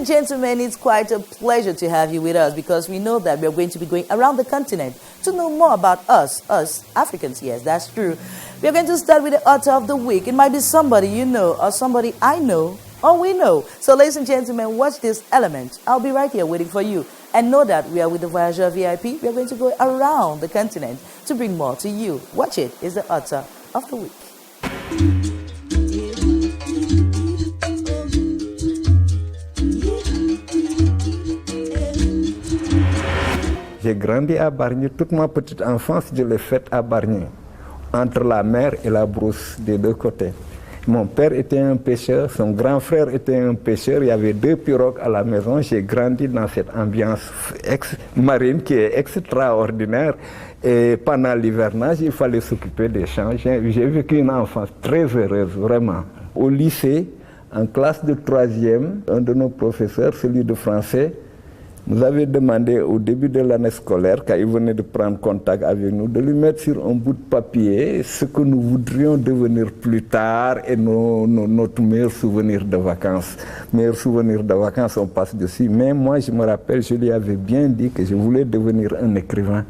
and gentlemen, it's quite a pleasure to have you with us because we know that we are going to be going around the continent to know more about us Africans. Yes, that's true. We are going to start with the author of the week. It might be somebody you know or somebody I know or we know. So ladies and gentlemen, watch this element. I'll be right here waiting for you. And know that we are with the Voyageur VIP. We are going to go around the continent to bring more to you. Watch it. It's the author of the week. J'ai grandi à Bargny. Toute ma petite enfance, je l'ai faite à Bargny, entre la mer et la brousse, des deux côtés. Mon père était un pêcheur, son grand frère était un pêcheur, il y avait 2 pirogues à la maison. J'ai grandi dans cette ambiance marine qui est extraordinaire. Et pendant l'hivernage, il fallait s'occuper des champs. J'ai vécu une enfance très heureuse, vraiment. Au lycée, en classe de 3e, un de nos professeurs, celui de français, nous avait demandé au début de l'année scolaire, quand il venait de prendre contact avec nous, de lui mettre sur un bout de papier ce que nous voudrions devenir plus tard et notre meilleur souvenir de vacances. Meilleur souvenir de vacances, on passe dessus. Mais moi, je me rappelle, je lui avais bien dit que je voulais devenir un écrivain.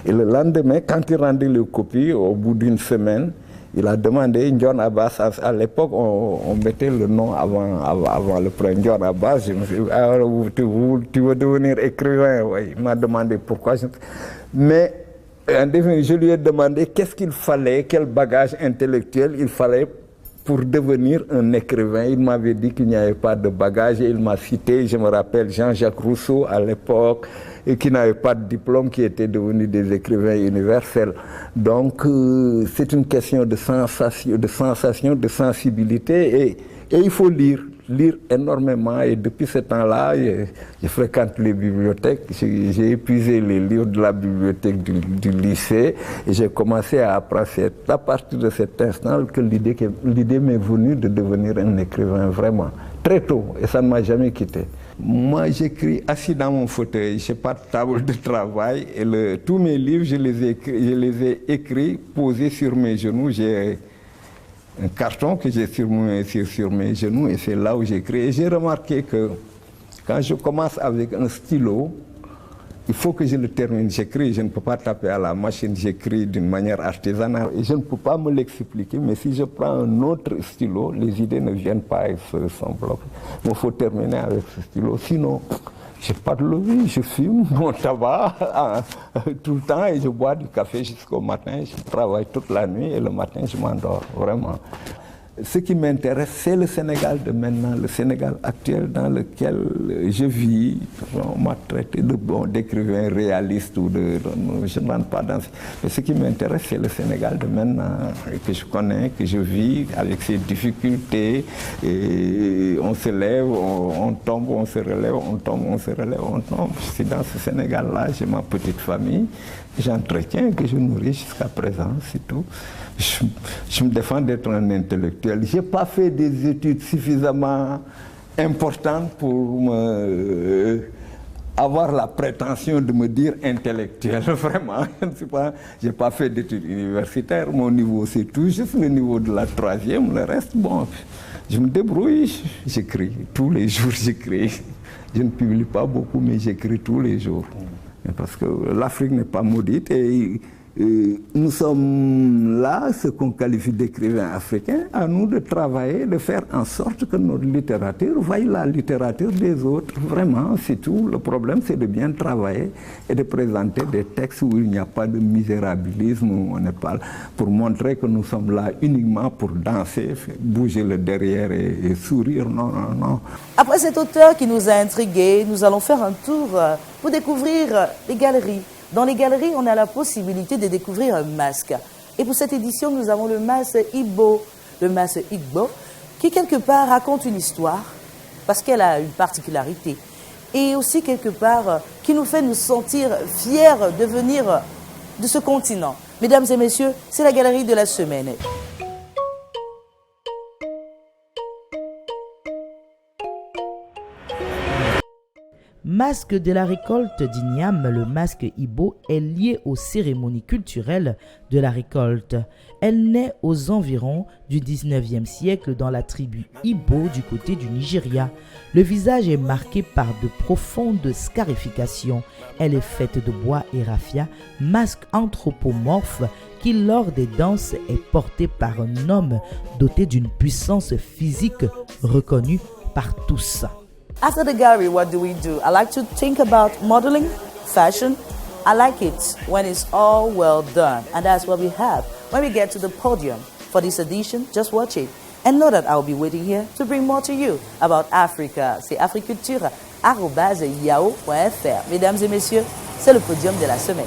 Et le lendemain, quand il rendait les copies, au bout d'une semaine, il a demandé John Abbas. À l'époque, on mettait le nom avant le prénom John Abbas. Je me suis dit, alors, tu veux devenir écrivain? Oui. Il m'a demandé pourquoi. Mais en définitive, je lui ai demandé qu'est-ce qu'il fallait, quel bagage intellectuel il fallait pour devenir un écrivain. Il m'avait dit qu'il n'y avait pas de bagage et il m'a cité, je me rappelle, Jean-Jacques Rousseau à l'époque, et qui n'avaient pas de diplôme, qui étaient devenus des écrivains universels. Donc, c'est une question de sensation, de sensibilité, et il faut lire énormément. Et depuis ce temps-là, je fréquente les bibliothèques. J'ai épuisé les livres de la bibliothèque du lycée, et j'ai commencé à apprendre. C'est à partir de cet instant que l'idée m'est venue de devenir un écrivain, vraiment, très tôt, et ça ne m'a jamais quitté. Moi, j'écris assis dans mon fauteuil, je n'ai pas de table de travail, et tous mes livres, je les ai écrits posés sur mes genoux. J'ai un carton que j'ai sur mes genoux, et c'est là où j'écris. Et j'ai remarqué que quand je commence avec un stylo, il faut que je le termine. J'écris, je ne peux pas taper à la machine, j'écris d'une manière artisanale. Et je ne peux pas me l'expliquer, mais si je prends un autre stylo, les idées ne viennent pas et se sont bloquées. Il faut terminer avec ce stylo, sinon je n'ai pas de levée, je fume mon tabac tout le temps et je bois du café jusqu'au matin. Je travaille toute la nuit et le matin je m'endors, vraiment. Ce qui m'intéresse, c'est le Sénégal de maintenant, le Sénégal actuel dans lequel je vis. On m'a traité d'écrivain réaliste je ne rentre pas dans... Mais ce qui m'intéresse, c'est le Sénégal de maintenant, que je connais, que je vis, avec ses difficultés. Et on se lève, on tombe, on se relève, on tombe, on se relève, on tombe. Je suis dans ce Sénégal-là, j'ai ma petite famille, j'entretiens, que je nourris jusqu'à présent, c'est tout. Je me défends d'être un intellectuel. Je n'ai pas fait des études suffisamment importantes pour avoir la prétention de me dire intellectuel. Vraiment, je n'ai pas fait d'études universitaires. Mon niveau, c'est tout juste le niveau de la 3e. Le reste, bon, je me débrouille. J'écris. Tous les jours, j'écris. Je ne publie pas beaucoup, mais j'écris tous les jours. Parce que l'Afrique n'est pas maudite et nous sommes là, ce qu'on qualifie d'écrivains africains, à nous de travailler, de faire en sorte que notre littérature vaille la littérature des autres. Vraiment, c'est tout. Le problème, c'est de bien travailler et de présenter des textes où il n'y a pas de misérabilisme, où on n'est pas pour montrer que nous sommes là uniquement pour danser, bouger le derrière et sourire. Non, non, non. Après cet auteur qui nous a intrigués, nous allons faire un tour pour découvrir les galeries. Dans les galeries, on a la possibilité de découvrir un masque. Et pour cette édition, nous avons le masque Igbo. Le masque Igbo, qui quelque part raconte une histoire, parce qu'elle a une particularité. Et aussi quelque part, qui nous fait nous sentir fiers de venir de ce continent. Mesdames et messieurs, c'est la galerie de la semaine. masque de la récolte d'Igname, le masque Ibo est lié aux cérémonies culturelles de la récolte. Elle naît aux environs du 19e siècle dans la tribu Ibo du côté du Nigeria. Le visage est marqué par de profondes scarifications. Elle est faite de bois et raffia, masque anthropomorphe qui lors des danses est porté par un homme doté d'une puissance physique reconnue par tous. After the gallery, what do? I like to think about modeling, fashion. I like it when it's all well done. And that's what we have. When we get to the podium for this edition, just watch it. And know that I'll be waiting here to bring more to you about Africa. C'est Africulture, @yahoo.fr. Mesdames et messieurs, c'est le podium de la semaine.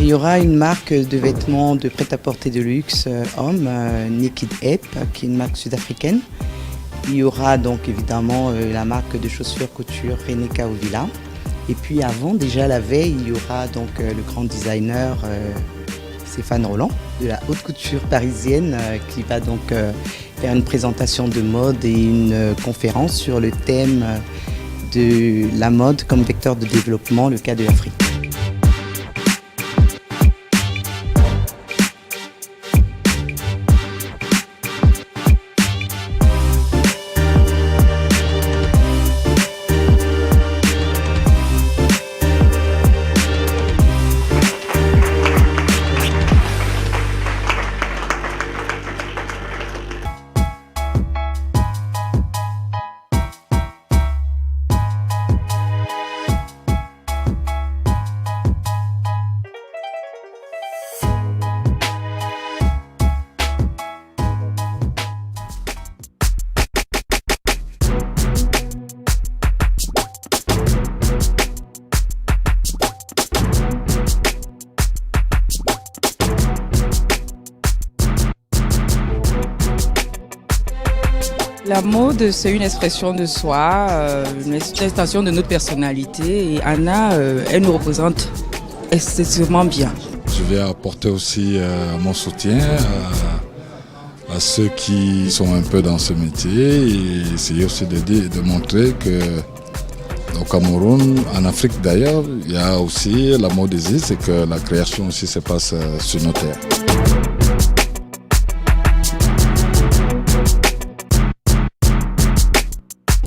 Il y aura une marque de vêtements de prêt-à-porter de luxe homme, Naked Ape, qui est une marque sud-africaine. Il y aura donc évidemment la marque de chaussures couture René Kaovila. Et puis avant, déjà la veille, il y aura donc le grand designer Stéphane Roland de la haute couture parisienne qui va donc faire une présentation de mode et une conférence sur le thème de la mode comme vecteur de développement, le cas de l'Afrique. La mode, c'est une expression de soi, une extension de notre personnalité. Et Anna, elle nous représente excessivement bien. Je vais apporter aussi mon soutien à ceux qui sont un peu dans ce métier et essayer aussi de montrer que au Cameroun, en Afrique d'ailleurs, il y a aussi la mode existe, c'est que la création aussi se passe sur nos terres.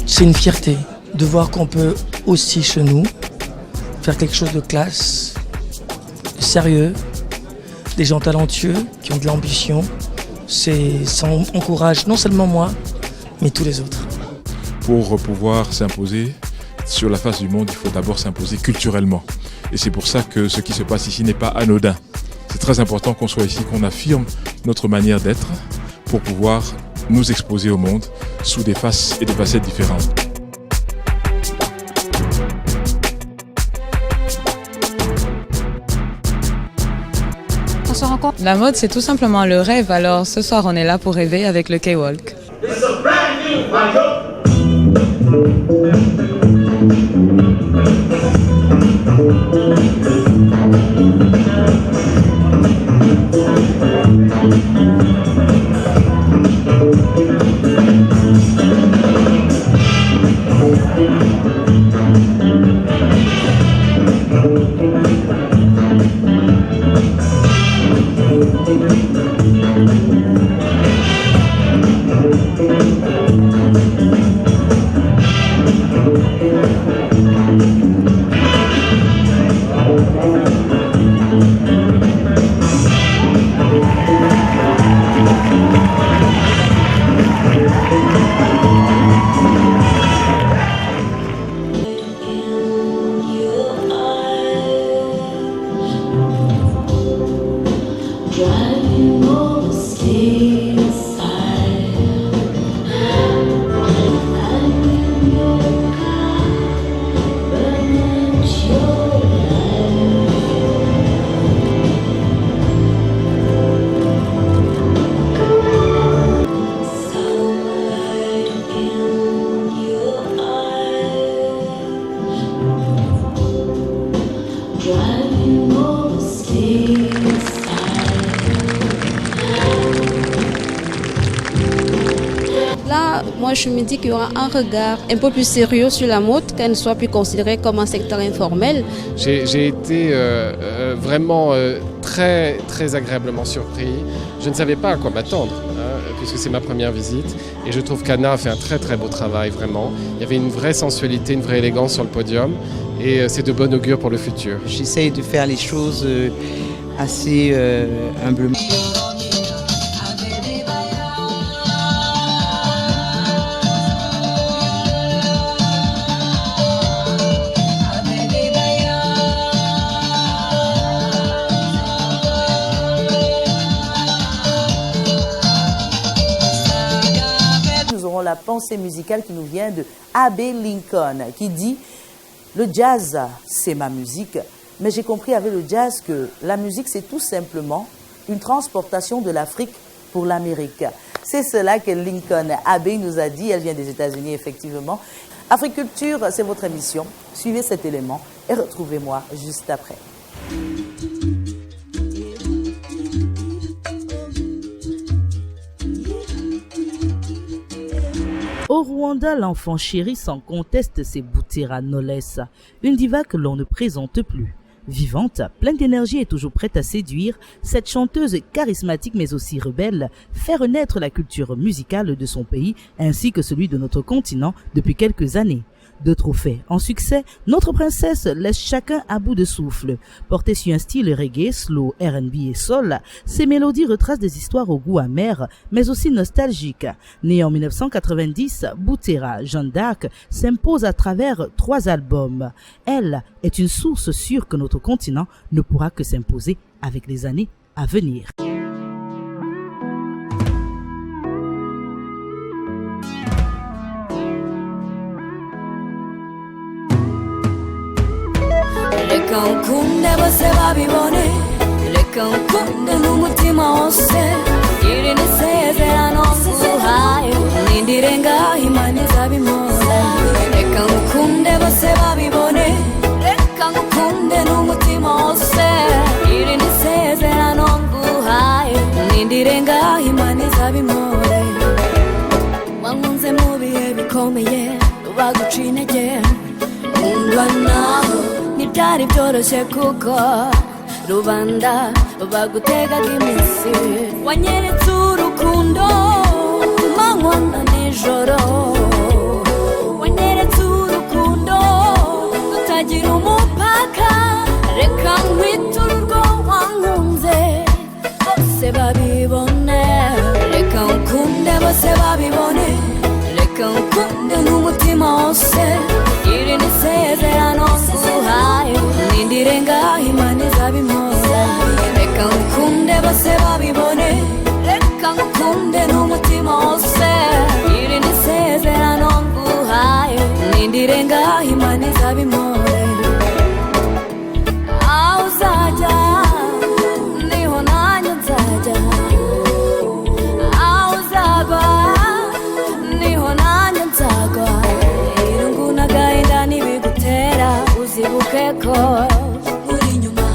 C'est une fierté de voir qu'on peut aussi chez nous faire quelque chose de classe, de sérieux, des gens talentueux qui ont de l'ambition. Ça encourage non seulement moi, mais tous les autres. Pour pouvoir s'imposer sur la face du monde, il faut d'abord s'imposer culturellement. Et c'est pour ça que ce qui se passe ici n'est pas anodin. C'est très important qu'on soit ici, qu'on affirme notre manière d'être pour pouvoir nous exposer au monde sous des faces et des facettes différentes. On se rend compte. La mode, c'est tout simplement le rêve. Alors ce soir, on est là pour rêver avec le K-Walk. Moi, je me dis qu'il y aura un regard un peu plus sérieux sur la mode, qu'elle ne soit plus considérée comme un secteur informel. J'ai été vraiment très, très agréablement surpris. Je ne savais pas à quoi m'attendre, puisque c'est ma première visite. Et je trouve qu'Anna a fait un très, très beau travail, vraiment. Il y avait une vraie sensualité, une vraie élégance sur le podium. Et c'est de bon augure pour le futur. J'essaye de faire les choses assez humblement. La pensée musicale qui nous vient de Abbey Lincoln qui dit « Le jazz, c'est ma musique, mais j'ai compris avec le jazz que la musique, c'est tout simplement une transportation de l'Afrique pour l'Amérique. » C'est cela que Lincoln Abbey nous a dit. Elle vient des États-Unis, effectivement. Africulture, c'est votre émission. Suivez cet élément et retrouvez-moi juste après. Au Rwanda, l'enfant chéri sans conteste, c'est Butera Knowless, une diva que l'on ne présente plus. Vivante, pleine d'énergie et toujours prête à séduire, cette chanteuse charismatique mais aussi rebelle fait renaître la culture musicale de son pays ainsi que celui de notre continent depuis quelques années. De trophées en succès, notre princesse laisse chacun à bout de souffle. Portée sur un style reggae, slow, R&B et soul, ces mélodies retracent des histoires au goût amer, mais aussi nostalgiques. Née en 1990, Butera, Jeanne d'Arc, s'impose à travers 3 albums. Elle est une source sûre que notre continent ne pourra que s'imposer avec les années à venir. Reka unkunde bose babibone, reka unkunde n'umutima wose, iri ni isezerano nguhaye, nindire ngaho Imana izabimora. Reka unkunde bose babibone, reka unkunde n'umutima wose, iri ni isezerano nguhaye, nindire ngaho Imana izabimora. Wankunze mu bihe bikomeye, baguca intege, nkundwa naho ntibyari byoroshye kuko rubanda bagutegaga iminsi. Wanyeretse urukundo manywa na nijoro, wanyeretse urukundo rutagira umupaka. Reka nkwiture urwo wankunze bose babibone, reka unkunde bose babibone, reka unkunde n'umutima wose, iri ni isezerano nguhaye, nindire ngaho Imana izabimora. Reka unkunde bose babibone, reka unkunde n'umutima wose, iri ni isezerano nguhaye, nindire ngaho Imana izabimora. Aho uzajya niho nanjye nzajya, aho uzagwa niho nanjye nzagwa. Irungu n'agahinda ntibigutera, uzibuke ko uri inyuma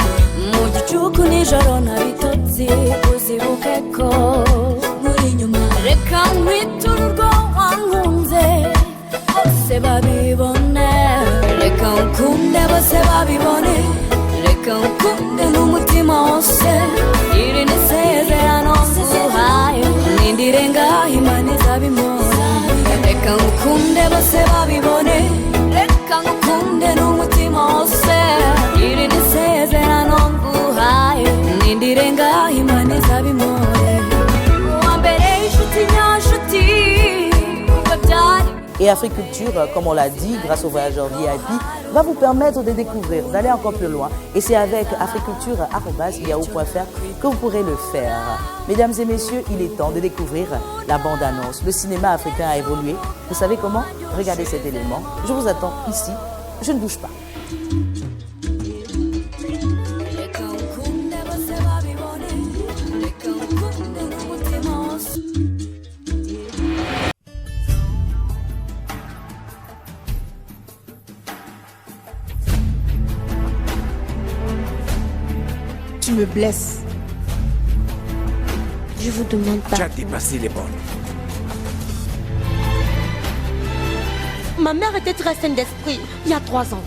mu gicuku nijoro nta bitotsi, uzibuke ko uri inyuma. Reka nkwiture urwo wankunze bose babibone, reka unkunde bose babibone, reka unkunde n'umutima wose, iri ni isezerano nguhaye, nindire ngaho Imana izabimora. Reka unkunde bose babibone, reka unkunde n'umutima wose, iri ni isezerano nguhaye, nindire ngaho Imana izabimora. Uwa mbere inshuti nyanshuti, uko byari. Et Africulture, comme on l'a dit, grâce aux voyageurs VIP, va vous permettre de découvrir, d'aller encore plus loin. Et c'est avec africulture@yahoo.fr que vous pourrez le faire. Mesdames et messieurs, il est temps de découvrir la bande-annonce. Le cinéma africain a évolué. Vous savez comment? Regardez cet élément. Je vous attends ici. Je ne bouge pas. Tu me blesses. Je vous demande pas. Tu as dépassé les bornes. Ma mère était très saine d'esprit il y a 3 ans.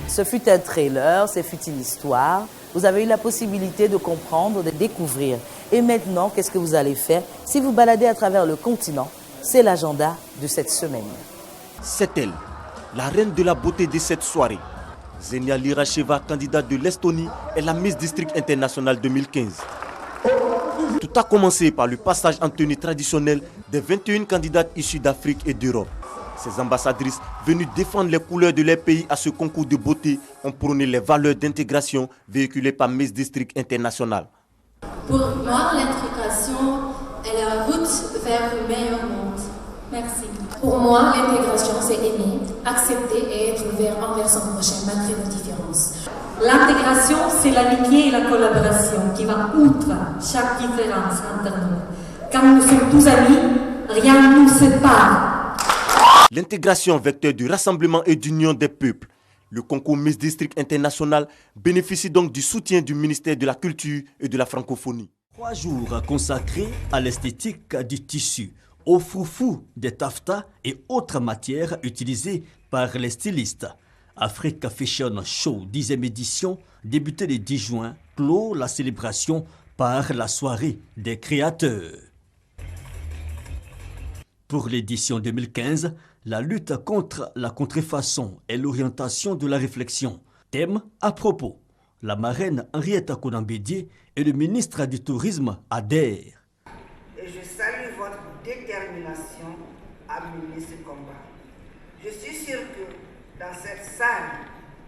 Ce fut un trailer, ce fut une histoire. Vous avez eu la possibilité de comprendre, de découvrir. Et maintenant, qu'est-ce que vous allez faire? Si vous baladez à travers le continent, c'est l'agenda de cette semaine. C'est elle, la reine de la beauté de cette soirée. Xenia Liracheva, candidate de l'Estonie, est la Miss District International 2015. Tout a commencé par le passage en tenue traditionnelle des 21 candidates issues d'Afrique et d'Europe. Ces ambassadrices, venues défendre les couleurs de leur pays à ce concours de beauté, ont prôné les valeurs d'intégration véhiculées par Miss District International. Pour moi, l'intégration est la route vers le meilleur monde. Merci. Pour moi, l'intégration, c'est aimer, accepter et être ouvert envers son prochain, malgré nos différences. L'intégration, c'est l'amitié et la collaboration qui va outre chaque différence entre nous. Quand nous sommes tous amis, rien ne nous sépare. L'intégration, vecteur du rassemblement et d'union des peuples. Le concours Miss District International bénéficie donc du soutien du ministère de la Culture et de la Francophonie. 3 jours consacrés à l'esthétique du tissu, au foufou des taffetas et autres matières utilisées par les stylistes. Africa Fashion Show 10e édition, débutée le 10 juin, clôt la célébration par la soirée des créateurs. Pour l'édition 2015, la lutte contre la contrefaçon et l'orientation de la réflexion. Thème à propos. La marraine Henrietta Konambédié et le ministre du Tourisme adhèrent. Et je salue votre détermination à mener ce combat. Je suis sûr que dans cette salle,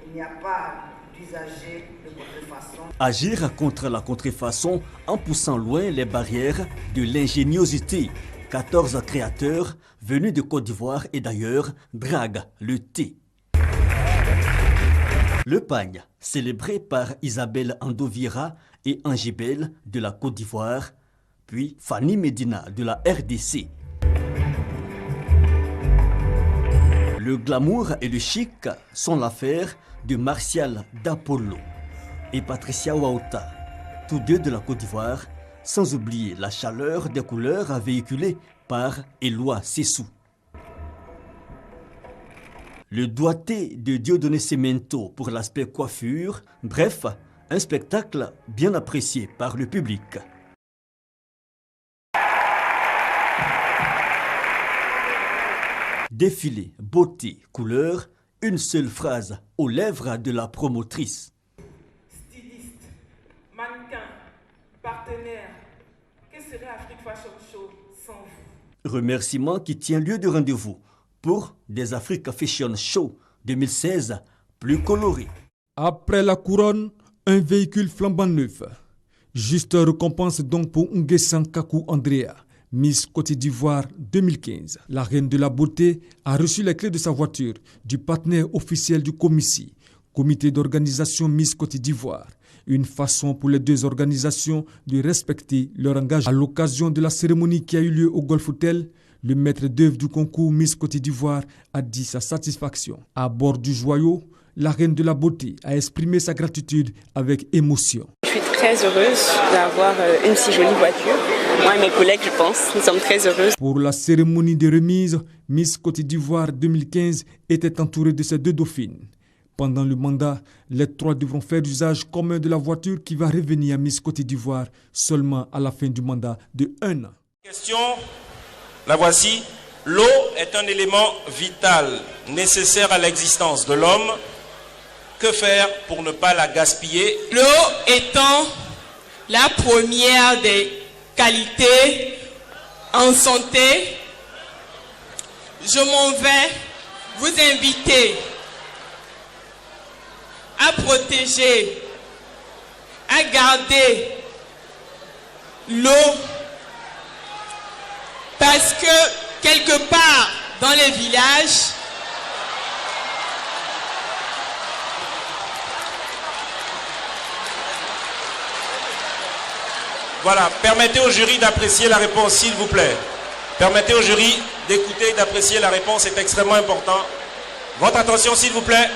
il n'y a pas d'usagers de contrefaçon. Agir contre la contrefaçon en poussant loin les barrières de l'ingéniosité. 14 créateurs venus de Côte d'Ivoire et d'ailleurs draguent le thé. Le pagne, célébré par Isabelle Andovira et Angibel de la Côte d'Ivoire, puis Fanny Medina de la RDC. Le glamour et le chic sont l'affaire de Martial D'Apollo et Patricia Waouta, tous deux de la Côte d'Ivoire, sans oublier la chaleur des couleurs véhiculées par Éloi Sessou. Le doigté de Dieudonné Cemento pour l'aspect coiffure, bref, un spectacle bien apprécié par le public. Défilé, beauté, couleur, une seule phrase aux lèvres de la promotrice. Styliste, mannequin, partenaire, que serait Africa Fashion Show sans vous? Remerciement qui tient lieu de rendez-vous pour des Africa Fashion Show 2016 plus colorés. Après la couronne, un véhicule flambant neuf. Juste récompense donc pour Nguessan Kakou Andrea, Miss Côte d'Ivoire 2015. La reine de la beauté a reçu les clés de sa voiture du partenaire officiel du COMICI, Comité d'organisation Miss Côte d'Ivoire. Une façon pour les deux organisations de respecter leur engagement. À l'occasion de la cérémonie qui a eu lieu au Golf Hotel, le maître d'œuvre du concours Miss Côte d'Ivoire a dit sa satisfaction. À bord du joyau, la reine de la beauté a exprimé sa gratitude avec émotion. Je suis très heureuse d'avoir une si jolie voiture. moi et mes collègues, je pense. Nous sommes très heureuses. Pour la cérémonie de remise, Miss Côte d'Ivoire 2015 était entourée de ses 2 dauphines. Pendant le mandat, les 3 devront faire usage commun de la voiture qui va revenir à Miss Côte d'Ivoire seulement à la fin du mandat de 1 an. Question, la voici. L'eau est un élément vital, nécessaire à l'existence de l'homme. Que faire pour ne pas la gaspiller? L'eau étant la première des qualités en santé, je m'en vais vous inviter à protéger, à garder l'eau, parce que quelque part dans les villages, voilà, permettez au jury d'apprécier la réponse, s'il vous plaît. Permettez au jury d'écouter et d'apprécier la réponse, c'est extrêmement important. Votre attention, s'il vous plaît.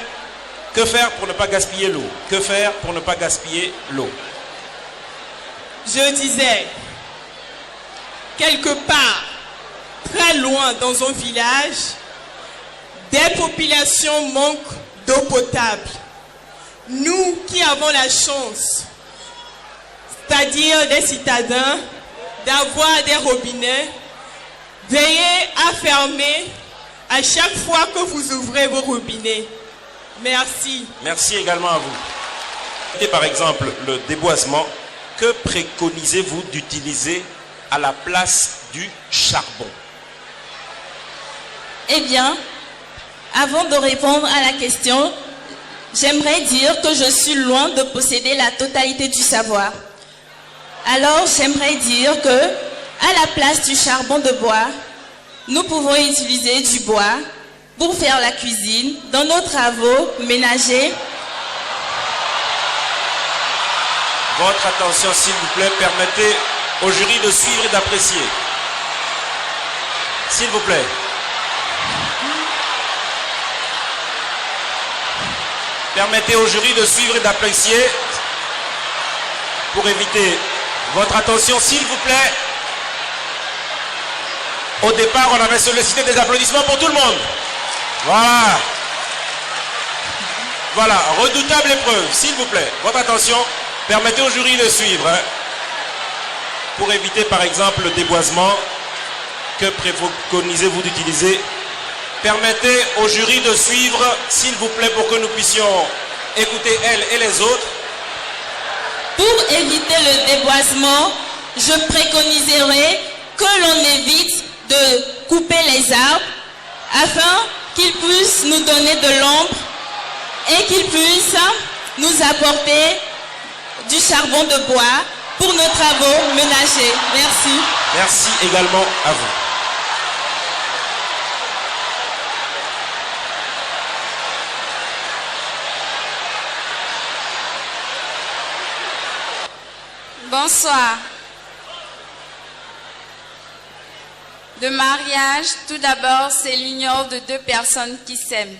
Que faire pour ne pas gaspiller l'eau? Que faire pour ne pas gaspiller l'eau? je disais, quelque part, très loin dans un village, des populations manquent d'eau potable. Nous qui avons la chance, c'est-à-dire des citadins, d'avoir des robinets, veillez à fermer à chaque fois que vous ouvrez vos robinets. Merci. Merci également à vous. Et par exemple, le déboisement, que préconisez-vous d'utiliser à la place du charbon? Eh bien, avant de répondre à la question, j'aimerais dire que je suis loin de posséder la totalité du savoir. Alors, j'aimerais dire que, à la place du charbon de bois, nous pouvons utiliser du bois pour faire la cuisine dans nos travaux ménagers. Votre attention, s'il vous plaît, permettez au jury de suivre et d'apprécier. S'il vous plaît. Permettez au jury de suivre et d'apprécier pour éviter. Votre attention, s'il vous plaît. Au départ, on avait sollicité des applaudissements pour tout le monde. Voilà. Voilà, redoutable épreuve, s'il vous plaît. Votre attention, permettez au jury de suivre. Pour éviter, par exemple, le déboisement, que préconisez-vous d'utiliser? Permettez au jury de suivre, s'il vous plaît, pour que nous puissions écouter elles et les autres. Pour éviter le déboisement, je préconiserai que l'on évite de couper les arbres afin qu'ils puissent nous donner de l'ombre et qu'ils puissent nous apporter du charbon de bois pour nos travaux ménagers. Merci. Merci également à vous. Bonsoir. Le mariage, tout d'abord, c'est l'union de deux personnes qui s'aiment.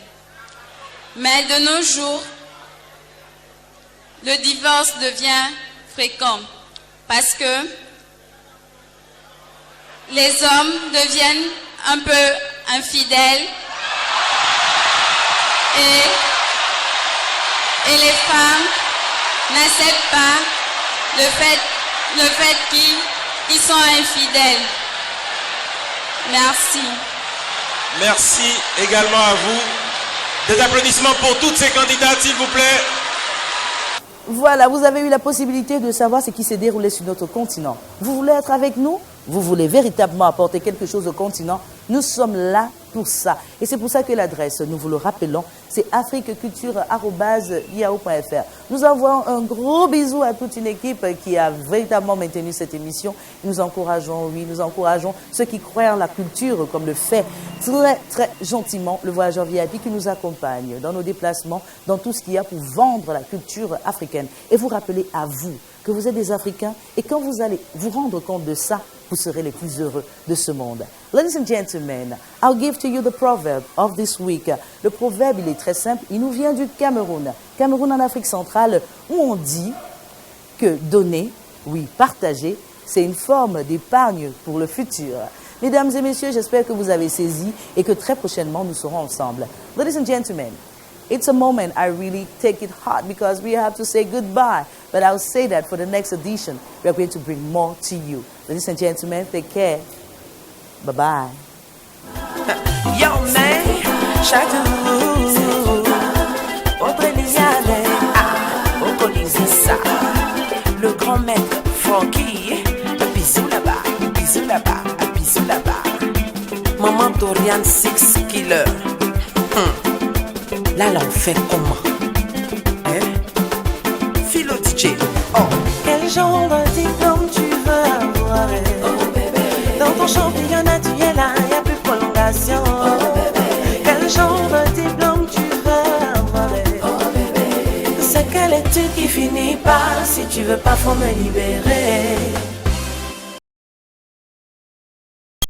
Mais de nos jours, le divorce devient fréquent parce que les hommes deviennent un peu infidèles et les femmes n'acceptent pas le fait qu'ils sont infidèles. Merci. Merci également à vous. Des applaudissements pour toutes ces candidates, s'il vous plaît. Voilà, vous avez eu la possibilité de savoir ce qui s'est déroulé sur notre continent. Vous voulez être avec nous? Vous voulez véritablement apporter quelque chose au continent? Nous sommes là pour ça. Et c'est pour ça que l'adresse, nous vous le rappelons, c'est afriqueculture@yahoo.fr. Nous envoyons un gros bisou à toute une équipe qui a véritablement maintenu cette émission. Nous encourageons ceux qui croient en la culture, comme le fait très, très gentiment le voyageur VIP qui nous accompagne dans nos déplacements, dans tout ce qu'il y a pour vendre la culture africaine. Et vous rappelez à vous que vous êtes des Africains et quand vous allez vous rendre compte de ça, vous serez les plus heureux de ce monde. Ladies and gentlemen, I'll give to you the proverb of this week. Le proverbe, il est très simple, il nous vient du Cameroun. Cameroun en Afrique centrale, où on dit que donner, oui, partager, c'est une forme d'épargne pour le futur. Mesdames et messieurs, j'espère que vous avez saisi et que très prochainement nous serons ensemble. Ladies and gentlemen, it's a moment I really take it hard because we have to say goodbye. But I'll say that for the next edition, we are going to bring more to you. Ladies and gentlemen, take care. Bye-bye. Yo, man, chaque jour, Audrey Lianet, on connaît ça. Le grand maître Frankie, un bisou là-bas, un bisou là-bas, un bisou là-bas. Maman Dorian 6 Killer. Là, on fait comment? Philo DJ. Oh. Quel genre de diplôme tu veux avoir? Oh, bébé. Dans ton championnat, tu es là, y a plus de prolongation. Oh, bébé. Quel genre de diplôme tu veux avoir? Oh, bébé. C'est quelle étude qui finit par si tu veux pas, faut me libérer.